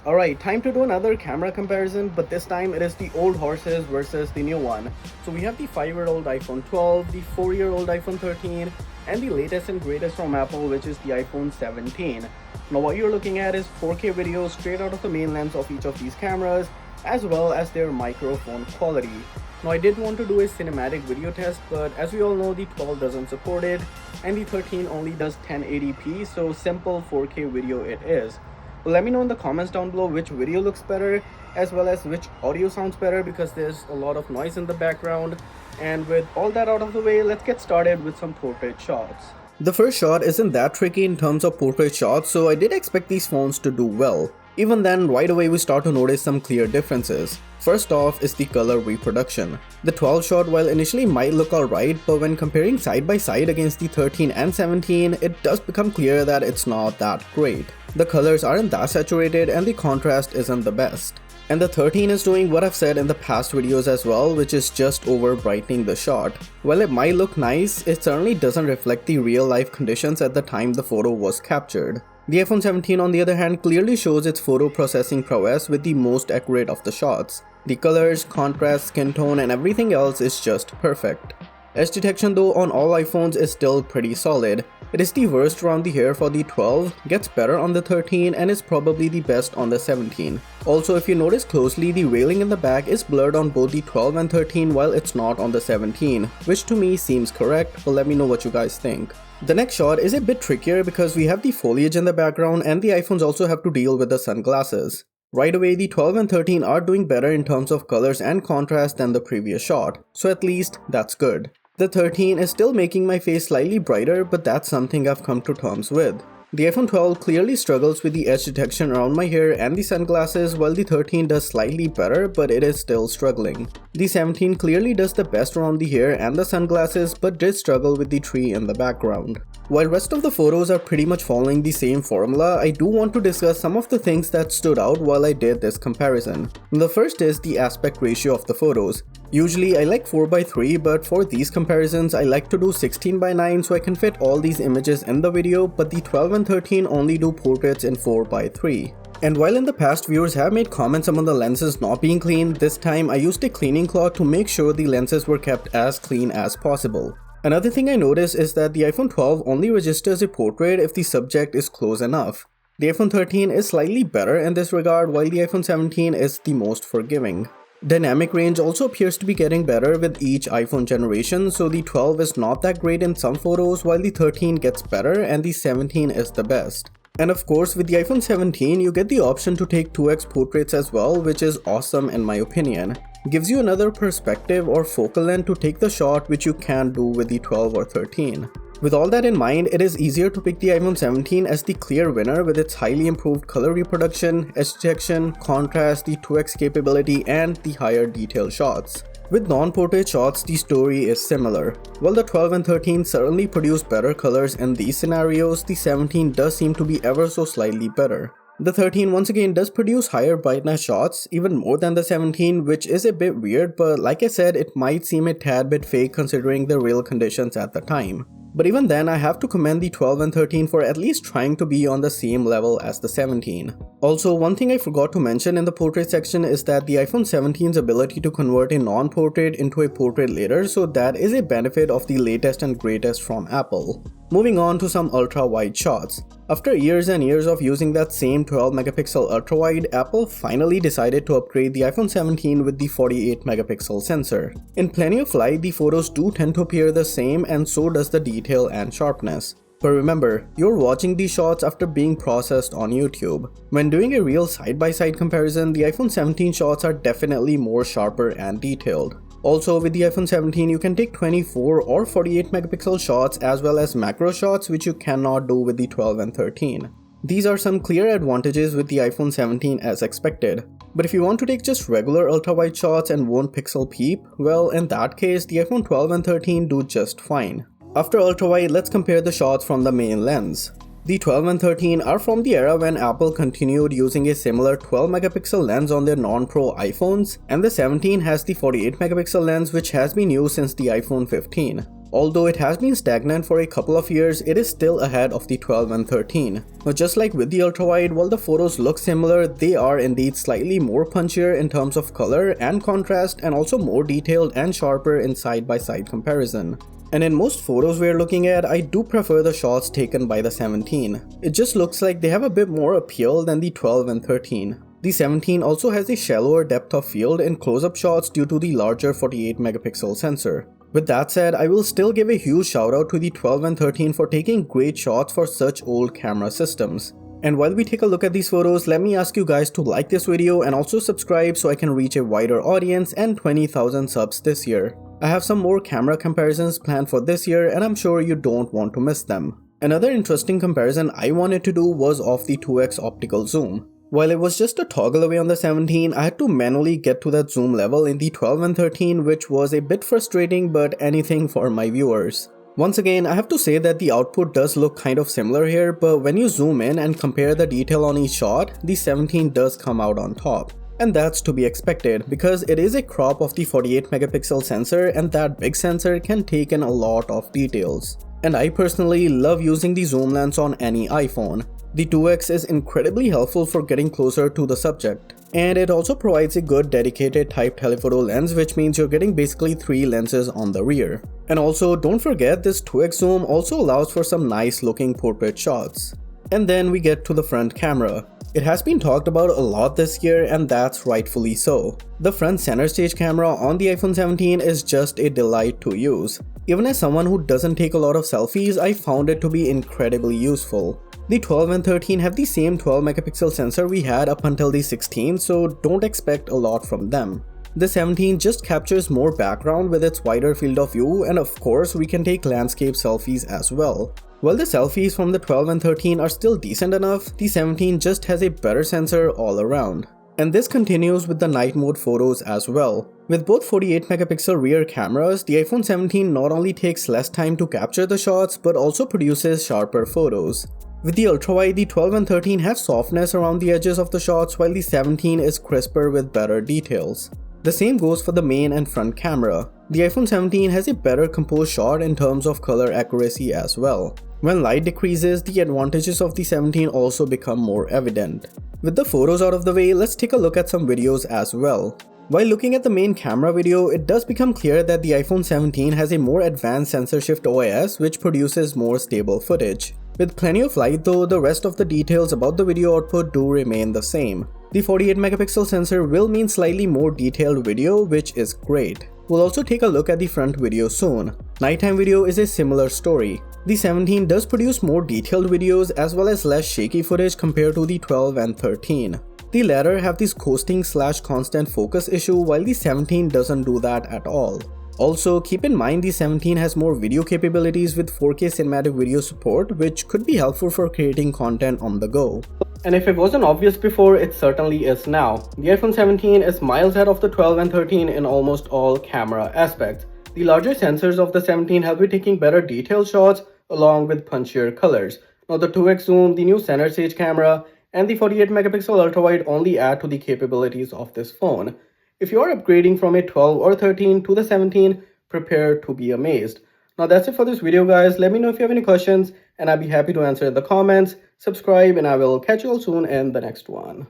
Alright, time to do another camera comparison, but this time it is the old horses versus the new one. So we have the 5-year-old iPhone 12, the 4-year-old iPhone 13, and the latest and greatest from Apple, which is the iPhone 17. Now what you're looking at is 4K video straight out of the main lens of each of these cameras, as well as their microphone quality. Now I did want to do a cinematic video test, but as we all know, the 12 doesn't support it, and the 13 only does 1080p, so simple 4K video it is. Let me know in the comments down below which video looks better, as well as which audio sounds better, because there's a lot of noise in the background. And with all that out of the way, let's get started with some portrait shots. The first shot isn't that tricky in terms of portrait shots, so I did expect these phones to do well. Even then, right away we start to notice some clear differences. First off is the color reproduction. The 12 shot, while initially might look alright, but when comparing side by side against the 13 and 17, it does become clear that it's not that great. The colors aren't that saturated and the contrast isn't the best. And the 13 is doing what I've said in the past videos as well, which is just over brightening the shot. While it might look nice, it certainly doesn't reflect the real life conditions at the time the photo was captured. The iPhone 17 on the other hand clearly shows its photo processing prowess with the most accurate of the shots. The colors, contrast, skin tone and everything else is just perfect. Edge detection though on all iPhones is still pretty solid. It is the worst around the hair for the 12, gets better on the 13 and is probably the best on the 17. Also, if you notice closely, the railing in the back is blurred on both the 12 and 13 while it's not on the 17, which to me seems correct, but let me know what you guys think. The next shot is a bit trickier because we have the foliage in the background and the iPhones also have to deal with the sunglasses. Right away, the 12 and 13 are doing better in terms of colors and contrast than the previous shot, so at least that's good. The 13 is still making my face slightly brighter, but that's something I've come to terms with. The iPhone 12 clearly struggles with the edge detection around my hair and the sunglasses, while the 13 does slightly better, but it is still struggling. The 17 clearly does the best around the hair and the sunglasses, but did struggle with the tree in the background. While rest of the photos are pretty much following the same formula, I do want to discuss some of the things that stood out while I did this comparison. The first is the aspect ratio of the photos. Usually I like 4:3, but for these comparisons I like to do 16:9 so I can fit all these images in the video, but the 12 and 13 only do portraits in 4:3. And while in the past viewers have made comments about the lenses not being clean, this time I used a cleaning cloth to make sure the lenses were kept as clean as possible. Another thing I noticed is that the iPhone 12 only registers a portrait if the subject is close enough. The iPhone 13 is slightly better in this regard, while the iPhone 17 is the most forgiving. Dynamic range also appears to be getting better with each iPhone generation, so the 12 is not that great in some photos while the 13 gets better and the 17 is the best. And of course with the iPhone 17 you get the option to take 2x portraits as well, which is awesome in my opinion. Gives you another perspective or focal length to take the shot, which you can't do with the 12 or 13. With all that in mind, it is easier to pick the iPhone 17 as the clear winner with its highly improved color reproduction, edge detection, contrast, the 2x capability and the higher detail shots. With non-portrait shots, the story is similar. While the 12 and 13 certainly produce better colors in these scenarios, the 17 does seem to be ever so slightly better. The 13 once again does produce higher brightness shots, even more than the 17, which is a bit weird, but like I said, it might seem a tad bit fake considering the real conditions at the time. But even then, I have to commend the 12 and 13 for at least trying to be on the same level as the 17. Also, one thing I forgot to mention in the portrait section is that the iPhone 17's ability to convert a non-portrait into a portrait later, so that is a benefit of the latest and greatest from Apple. Moving on to some ultra-wide shots. After years and years of using that same 12 megapixel ultra-wide, Apple finally decided to upgrade the iPhone 17 with the 48 megapixel sensor. In plenty of light, the photos do tend to appear the same and so does the detail and sharpness. But remember, you're watching these shots after being processed on YouTube. When doing a real side-by-side comparison, the iPhone 17 shots are definitely more sharper and detailed. Also, with the iPhone 17, you can take 24 or 48 megapixel shots as well as macro shots, which you cannot do with the 12 and 13. These are some clear advantages with the iPhone 17 as expected. But if you want to take just regular ultra-wide shots and won't pixel peep, well, in that case, the iPhone 12 and 13 do just fine. After ultra-wide, let's compare the shots from the main lens. The 12 and 13 are from the era when Apple continued using a similar 12 megapixel lens on their non-Pro iPhones, and the 17 has the 48 megapixel lens which has been used since the iPhone 15. Although it has been stagnant for a couple of years, it is still ahead of the 12 and 13. Now just like with the ultrawide, while the photos look similar, they are indeed slightly more punchier in terms of color and contrast, and also more detailed and sharper in side-by-side comparison. And in most photos we're looking at, I do prefer the shots taken by the 17. It just looks like they have a bit more appeal than the 12 and 13. The 17 also has a shallower depth of field in close-up shots due to the larger 48 megapixel sensor. With that said, I will still give a huge shout out to the 12 and 13 for taking great shots for such old camera systems. And while we take a look at these photos, let me ask you guys to like this video and also subscribe so I can reach a wider audience and 20,000 subs this year. I have some more camera comparisons planned for this year and I'm sure you don't want to miss them. Another interesting comparison I wanted to do was of the 2x optical zoom. While it was just a toggle away on the 17, I had to manually get to that zoom level in the 12 and 13, which was a bit frustrating, but anything for my viewers. Once again, I have to say that the output does look kind of similar here, but when you zoom in and compare the detail on each shot, the 17 does come out on top. And that's to be expected, because it is a crop of the 48 megapixel sensor and that big sensor can take in a lot of details. And I personally love using the zoom lens on any iPhone. The 2x is incredibly helpful for getting closer to the subject. And it also provides a good dedicated type telephoto lens, which means you're getting basically 3 lenses on the rear. And also don't forget, this 2x zoom also allows for some nice looking portrait shots. And then we get to the front camera. It has been talked about a lot this year and that's rightfully so. The front center stage camera on the iPhone 17 is just a delight to use. Even as someone who doesn't take a lot of selfies, I found it to be incredibly useful. The 12 and 13 have the same 12 megapixel sensor we had up until the 16, so don't expect a lot from them. The 17 just captures more background with its wider field of view, and of course we can take landscape selfies as well. While the selfies from the 12 and 13 are still decent enough, the 17 just has a better sensor all around. And this continues with the night mode photos as well. With both 48 megapixel rear cameras, the iPhone 17 not only takes less time to capture the shots but also produces sharper photos. With the ultrawide, the 12 and 13 have softness around the edges of the shots while the 17 is crisper with better details. The same goes for the main and front camera. The iPhone 17 has a better composed shot in terms of color accuracy as well. When light decreases, the advantages of the 17 also become more evident. With the photos out of the way, let's take a look at some videos as well. While looking at the main camera video, it does become clear that the iPhone 17 has a more advanced sensor shift OIS which produces more stable footage. With plenty of light though, the rest of the details about the video output do remain the same. The 48 megapixel sensor will mean slightly more detailed video, which is great. We'll also take a look at the front video soon. Nighttime video is a similar story. The 17 does produce more detailed videos as well as less shaky footage compared to the 12 and 13. The latter have this coasting/constant focus issue while the 17 doesn't do that at all. Also, keep in mind the 17 has more video capabilities with 4K cinematic video support, which could be helpful for creating content on the go. And if it wasn't obvious before, it certainly is now. The iPhone 17 is miles ahead of the 12 and 13 in almost all camera aspects. The larger sensors of the 17 help you taking better detailed shots along with punchier colors. Now the 2x zoom, the new center stage camera, and the 48 megapixel ultrawide only add to the capabilities of this phone. If you are upgrading from a 12 or 13 to the 17, prepare to be amazed. Now that's it for this video guys. Let me know if you have any questions and I'd be happy to answer in the comments. Subscribe and I will catch you all soon in the next one.